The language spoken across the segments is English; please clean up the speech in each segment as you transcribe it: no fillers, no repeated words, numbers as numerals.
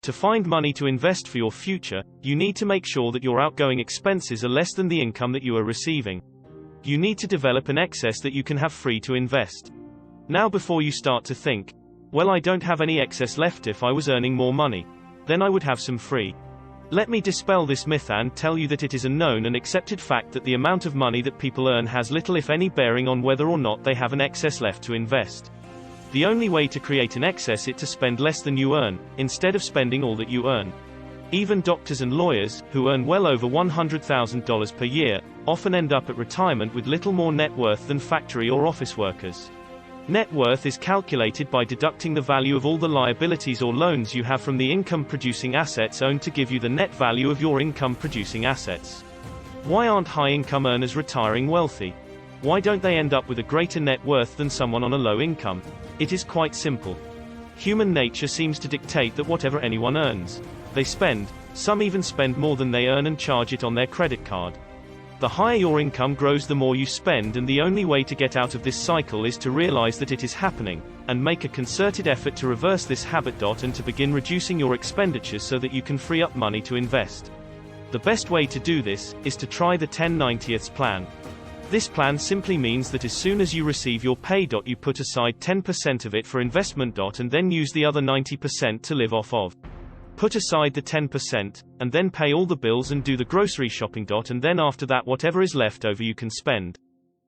To find money to invest for your future, you need to make sure that your outgoing expenses are less than the income that you are receiving. You need to develop an excess that you can have free to invest. Now, before you start to think, well, I don't have any excess left if I was earning more money, then I would have some free. Let me dispel this myth and tell you that it is a known and accepted fact that the amount of money that people earn has little if any bearing on whether or not they have an excess left to invest. The only way to create an excess is to spend less than you earn, instead of spending all that you earn. Even doctors and lawyers, who earn well over $100,000 per year, often end up at retirement with little more net worth than factory or office workers. Net worth is calculated by deducting the value of all the liabilities or loans you have from the income-producing assets owned to give you the net value of your income-producing assets. Why aren't high-income earners retiring wealthy? Why don't they end up with a greater net worth than someone on a low income? It is quite simple. Human nature seems to dictate that whatever anyone earns, they spend. Some even spend more than they earn and charge it on their credit card. The higher your income grows, the more you spend, and the only way to get out of this cycle is to realize that it is happening, and make a concerted effort to reverse this habit. And to begin reducing your expenditures so that you can free up money to invest. The best way to do this is to try the 10/90ths plan. This plan simply means that as soon as you receive your pay, you put aside 10% of it for investment, and then use the other 90% to live off of. Put aside the 10%, and then pay all the bills and do the grocery shopping, and then after that whatever is left over you can spend.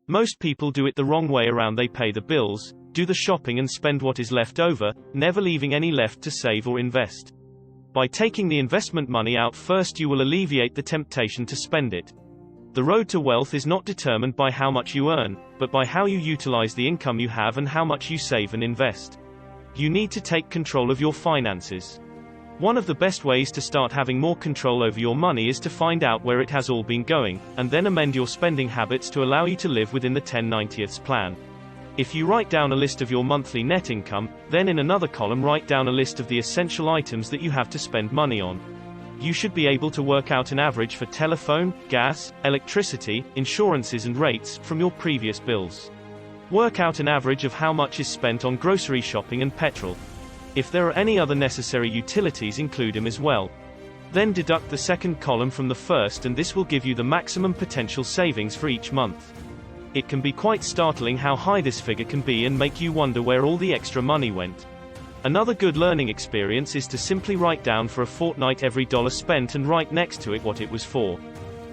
Most people do it the wrong way around. They pay the bills, do the shopping and spend what is left over, never leaving any left to save or invest. By taking the investment money out first, you will alleviate the temptation to spend it. The road to wealth is not determined by how much you earn, but by how you utilize the income you have and how much you save and invest. You need to take control of your finances. One of the best ways to start having more control over your money is to find out where it has all been going, and then amend your spending habits to allow you to live within the 10/90ths plan. If you write down a list of your monthly net income, then in another column write down a list of the essential items that you have to spend money on. You should be able to work out an average for telephone, gas, electricity, insurances and rates from your previous bills. Work out an average of how much is spent on grocery shopping and petrol. If there are any other necessary utilities, include them as well. Then deduct the second column from the first, and this will give you the maximum potential savings for each month. It can be quite startling how high this figure can be and make you wonder where all the extra money went. Another good learning experience is to simply write down for a fortnight every dollar spent and write next to it what it was for.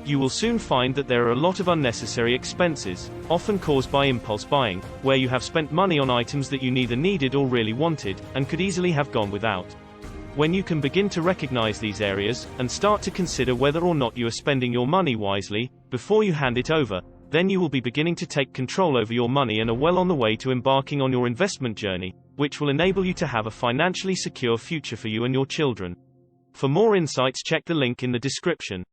You will soon find that there are a lot of unnecessary expenses, often caused by impulse buying, where you have spent money on items that you neither needed or really wanted, and could easily have gone without. When you can begin to recognize these areas, and start to consider whether or not you are spending your money wisely, before you hand it over, then you will be beginning to take control over your money and are well on the way to embarking on your investment journey, which will enable you to have a financially secure future for you and your children. For more insights, check the link in the description.